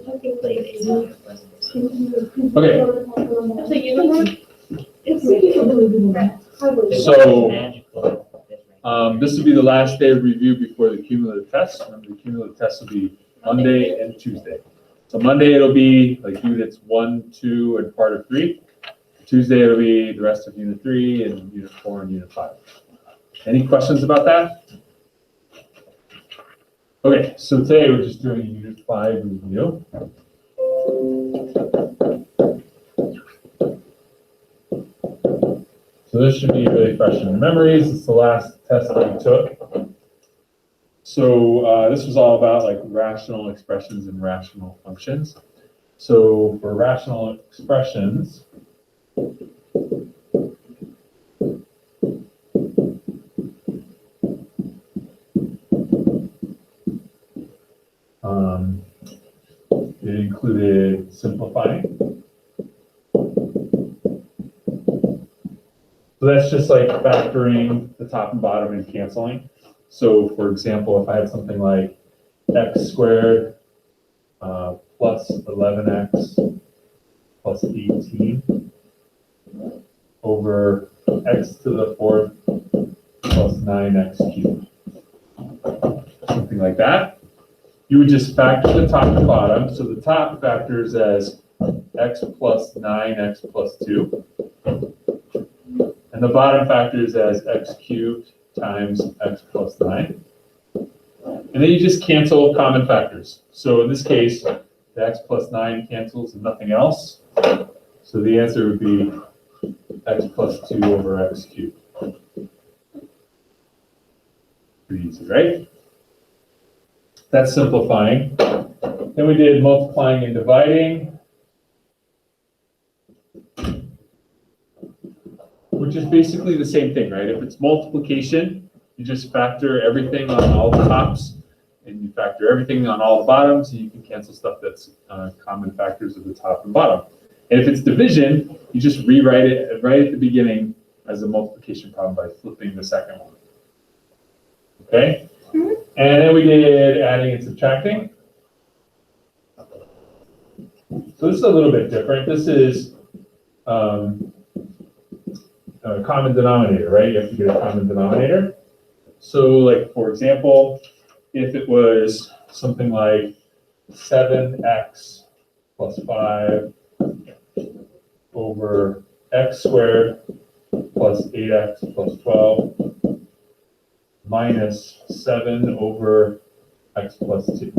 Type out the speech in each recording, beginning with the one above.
Okay. So this will be the last day of review before the cumulative test. Remember, the cumulative test will be Monday and Tuesday. So Monday it'll be like units 1, 2, and part of 3. Tuesday it'll be the rest of unit 3 and unit 4 and unit 5. Any questions about that? Okay, so today we're just doing a unit 5 review. So this should be really fresh in your memories. It's the last test that we took. So this was all about like rational expressions and rational functions. So for rational expressions, it included simplifying. So that's just like factoring the top and bottom and canceling. So for example, if I had something like x squared plus 11x plus 18 over x to the 4th plus 9x cubed, something like that. You would just factor the top and bottom. So the top factors as x plus 9x plus 2. And the bottom factors as x cubed times x plus 9. And then you just cancel common factors. So in this case, the x plus 9 cancels and nothing else. So the answer would be x plus 2 over x cubed. Pretty easy, right? That's simplifying. Then we did multiplying and dividing, which is basically the same thing, right? If it's multiplication, you just factor everything on all the tops, and you factor everything on all the bottoms, and you can cancel stuff that's common factors of the top and bottom. And if it's division, you just rewrite it right at the beginning as a multiplication problem by flipping the second one. Okay? And then we did adding and subtracting. So this is a little bit different. This is a common denominator, right? You have to get a common denominator. So like, for example, if it was something like 7x plus 5 over x squared plus 8x plus 12 minus 7 over x plus 2.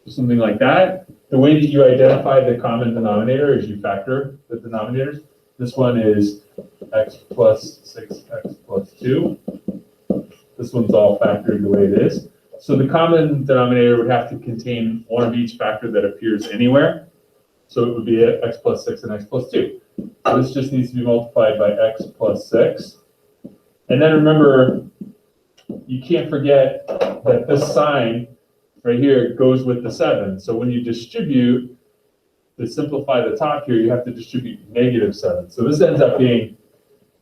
Something like that. The way that you identify the common denominator is you factor the denominators. This one is x plus 6x plus 2. This one's all factored the way it is. So the common denominator would have to contain one of each factor that appears anywhere. So it would be x plus 6 and x plus 2. So this just needs to be multiplied by x plus 6. And then remember, you can't forget that this sign right here goes with the 7. So when you distribute, to simplify the top here, you have to distribute -7. So this ends up being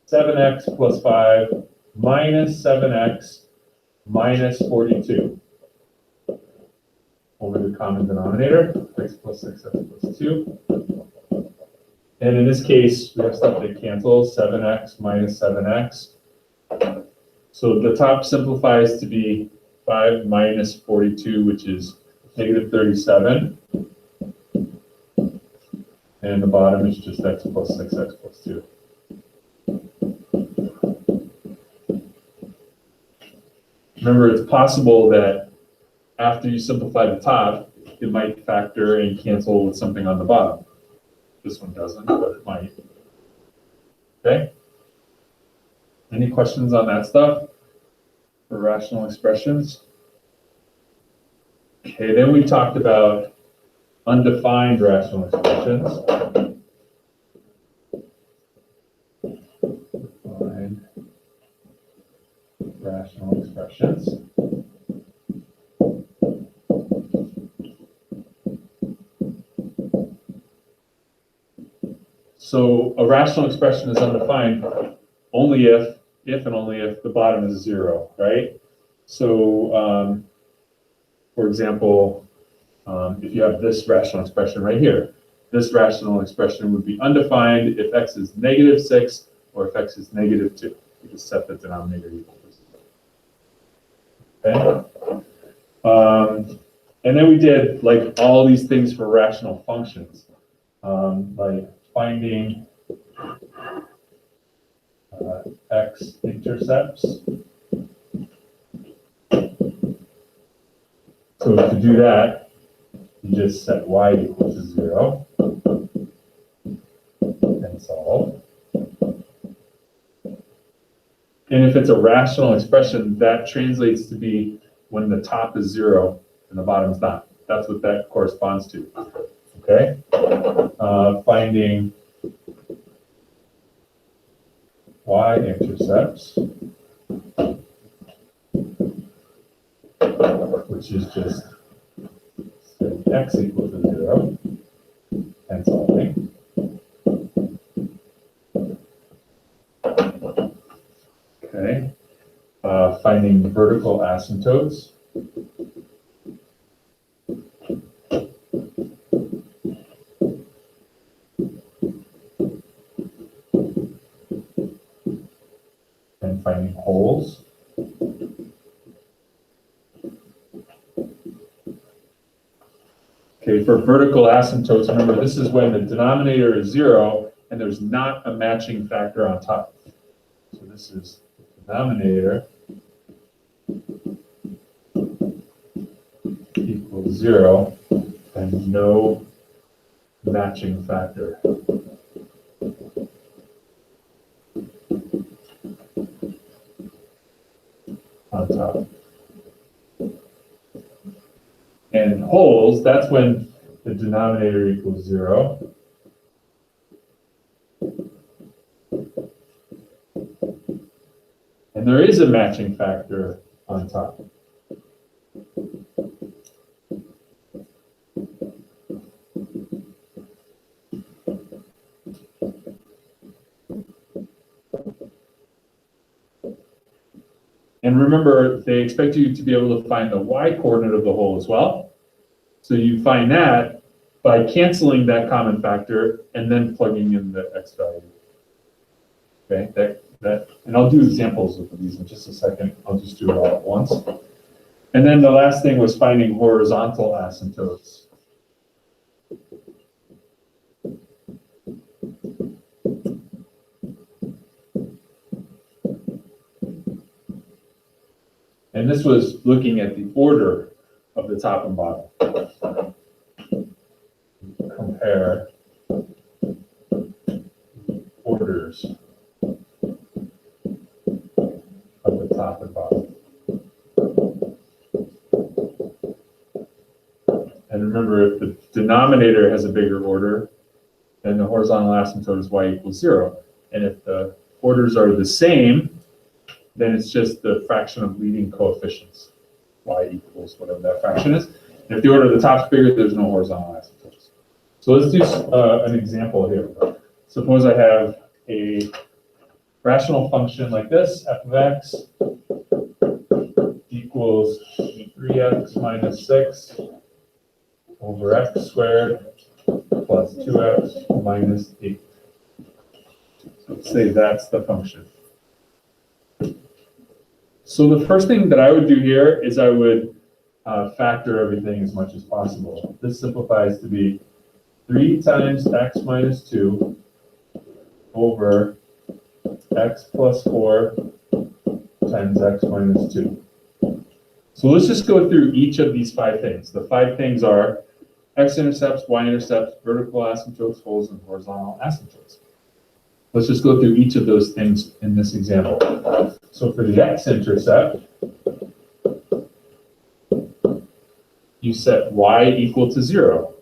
7x plus 5 minus 7x minus 42 over the common denominator, x plus 6, x plus 2. And in this case, we have stuff that cancels, 7x minus 7x. So the top simplifies to be 5 minus 42, which is -37. And the bottom is just x plus 6, x plus 2. Remember, it's possible that after you simplify the top, it might factor and cancel with something on the bottom. This one doesn't, but it might. Okay? Any questions on that stuff for rational expressions? Okay, then we talked about undefined rational expressions. Undefined rational expressions. So a rational expression is undefined only if and only if the bottom is 0, right? So, for example, if you have this rational expression right here. This rational expression would be undefined if x is -6 or if x is -2. You just set the denominator equal to 0. Okay. And then we did like all these things for rational functions, like finding x-intercepts. So to do that, you just set y equal to 0 and solve. And if it's a rational expression, that translates to be when the top is 0 and the bottom's not. That's what that corresponds to. Okay? Finding y-intercepts, which is just x equal to 0 and solving. Okay. Finding vertical asymptotes. And finding holes. Okay, for vertical asymptotes, remember this is when the denominator is 0 and there's not a matching factor on top. So this is the denominator equals 0 and no matching factor on top. And holes, that's when the denominator equals 0. And there is a matching factor on top. And remember, they expect you to be able to find the y-coordinate of the hole as well. So you find that by canceling that common factor and then plugging in the x value. Okay, and I'll do examples of these in just a second. I'll just do it all at once. And then the last thing was finding horizontal asymptotes. And this was looking at the order of the top and bottom. Compare orders of the top and bottom. And remember, if the denominator has a bigger order, then the horizontal asymptote is y equals 0. And if the orders are the same, then it's just the fraction of leading coefficients, y equals whatever that fraction is. And if the order of the top is bigger, there's no horizontal asymptotes. So let's do an example here. Suppose I have a rational function like this, f of x equals 3x minus 6 over x squared plus 2x minus 8. So let's say that's the function. So the first thing that I would do here is I would factor everything as much as possible. This simplifies to be 3 times x minus 2 over x plus 4 times x minus 2. So let's just go through each of these 5 things. The 5 things are x-intercepts, y-intercepts, vertical asymptotes, holes, and horizontal asymptotes. Let's just go through each of those things in this example. So for the x-intercept, you set y equal to 0.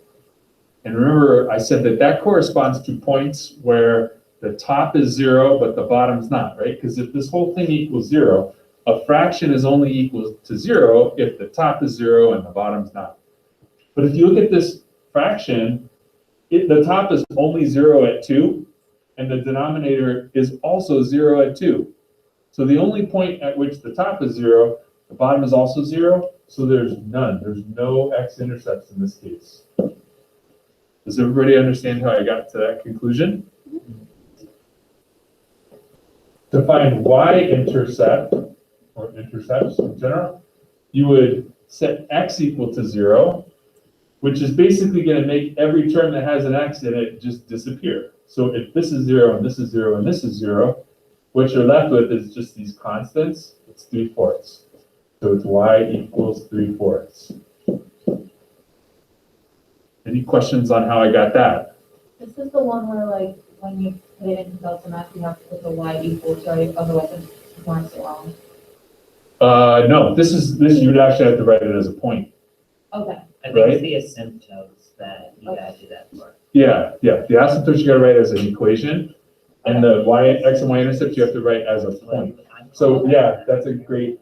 And remember, I said that that corresponds to points where the top is 0, but the bottom's not, right? Because if this whole thing equals 0, a fraction is only equal to 0 if the top is 0 and the bottom's not. But if you look at this fraction, the top is only 0 at 2, and the denominator is also 0 at 2. So the only point at which the top is 0 The bottom is also 0, so there's none. There's no x-intercepts in this case. Does everybody understand how I got to that conclusion? To find y-intercept, or intercepts in general, you would set x equal to 0, which is basically going to make every term that has an x in it just disappear. So if this is 0, and this is 0, and this is 0, what you're left with is just these constants. It's 3/4. So it's y equals 3/4. Any questions on how I got that? This is the one where, like, when you put it into delta math, you have to put the y equals, right? Otherwise it's marks it wrong. No, this you would actually have to write it as a point. Okay. I think Right? it's the asymptotes that you gotta do that for. Yeah. The asymptotes you gotta write as an equation, and the x and y intercepts you have to write as a point. So yeah, that's a great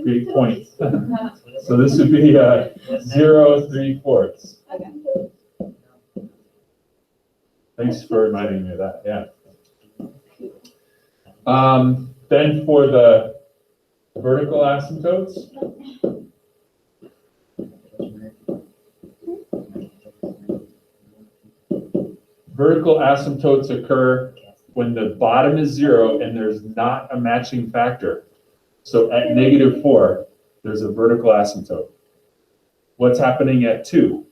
great point. So this would be 0 3/4. Okay. Thanks for reminding me of that. Yeah. Then for the vertical asymptotes, vertical asymptotes occur when the bottom is 0 and there's not a matching factor. So at -4, there's a vertical asymptote. What's happening at 2?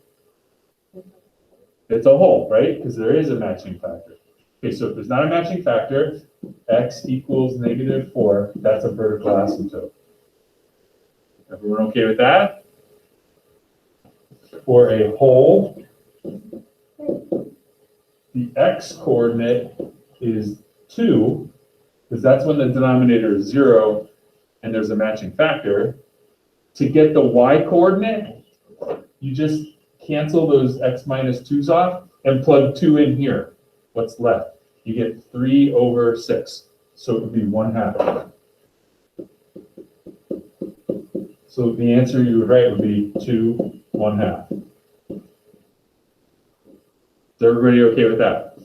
It's a hole, right? Because there is a matching factor. Okay, so if there's not a matching factor, x equals -4, that's a vertical asymptote. Everyone okay with that? For a hole, the x coordinate is 2, because that's when the denominator is 0 and there's a matching factor. To get the y coordinate, you just cancel those x minus 2's off and plug 2 in here. What's left? You get 3/6. So it would be 1/2. So the answer you would write would be 2 1/2. Is everybody okay with that?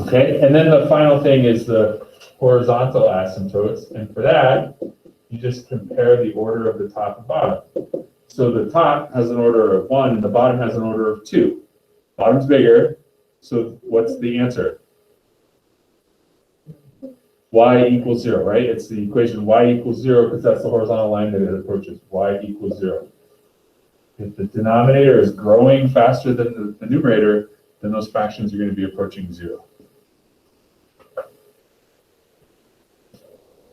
Okay, and then the final thing is the horizontal asymptotes. And for that, you just compare the order of the top and bottom. So the top has an order of 1 and the bottom has an order of 2. Bottom's bigger, so what's the answer? Y equals 0, right? It's the equation y equals 0 because that's the horizontal line that it approaches. Y equals 0. If the denominator is growing faster than the numerator, then those fractions are going to be approaching 0.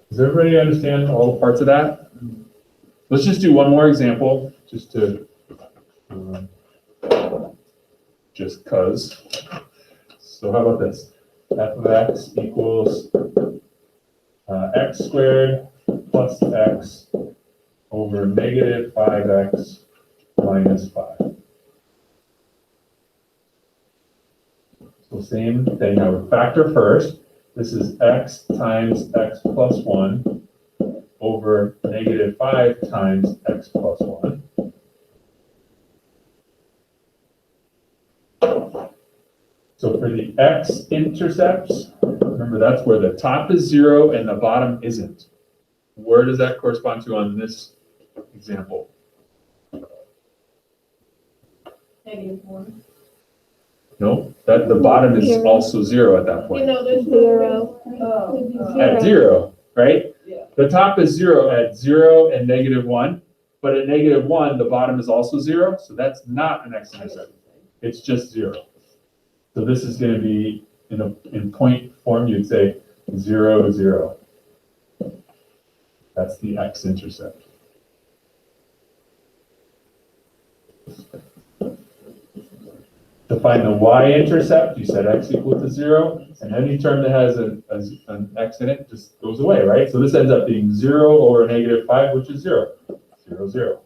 Does everybody understand all the parts of that? Let's just do one more example, just to, just cause. So how about this? F of x equals x squared plus x over -5x minus 5. So same thing, I would factor first. This is x times x plus 1 over -5 times x plus 1. So for the x-intercepts, remember that's where the top is 0 and the bottom isn't. Where does that correspond to on this example? -1. No, that the bottom is also 0 at that point. there's 0. At 0, right? Yeah. The top is 0 at 0 and -1, but at -1, the bottom is also 0, so that's not an x-intercept. It's just 0. So this is going to be, in point form, you'd say 0, 0. That's the x-intercept. To find the y-intercept, you set x equal to 0, and any term that has an x in it just goes away, right? So this ends up being 0 over -5, which is 0. 0, 0.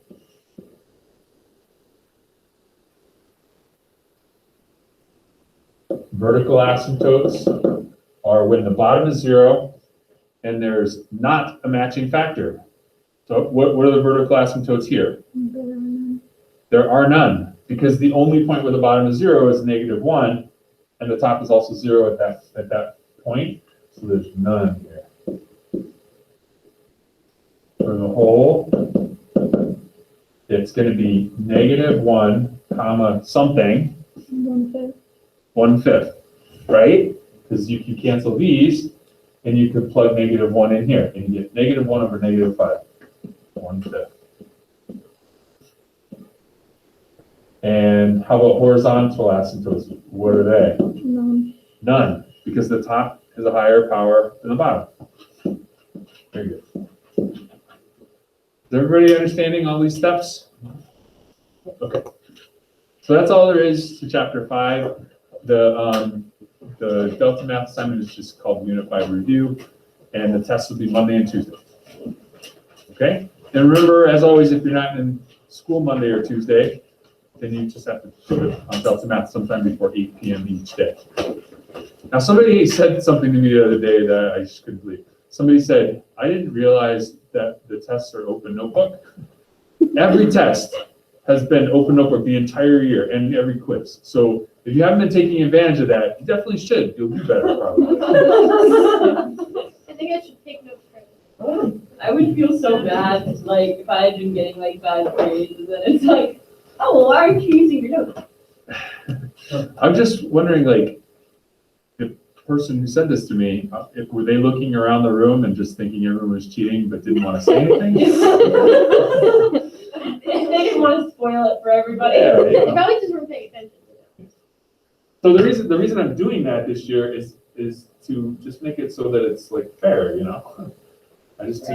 Vertical asymptotes are when the bottom is 0 and there's not a matching factor. So what are the vertical asymptotes here? There are none, because the only point where the bottom is 0 is -1, and the top is also 0 at that point, so there's none here. for the whole, it's gonna be -1, comma, something, 1/5. 1/5, right? Because you can cancel these, and you could plug -1 in here, and you get -1 over -5, 1/5. And how about horizontal asymptotes? What are they? None. None, because the top is a higher power than the bottom. Very good. Is everybody understanding all these steps? Okay. So that's all there is to chapter 5. The Delta Math assignment is just called Unified Review, and the test will be Monday and Tuesday. Okay? And remember, as always, if you're not in school Monday or Tuesday, then you just have to do it on Delta Math sometime before 8 p.m. each day. Now, somebody said something to me the other day that I just couldn't believe. Somebody said, I didn't realize that the tests are open notebook. Every test has been open notebook the entire year and every quiz. So if you haven't been taking advantage of that, you definitely should. You'll do better probably. I think I should take notes for it. I would feel so bad, like, if I had been getting like bad grades, and then it's like, oh, well, why aren't you using your notes? I'm just wondering, like, the person who said this to me, were they looking around the room and just thinking everyone was cheating but didn't want to say anything? They didn't want to spoil it for everybody. Yeah, They yeah. probably just weren't paying attention. So the reason I'm doing that this year is to just make it so that it's like fair, you know? I just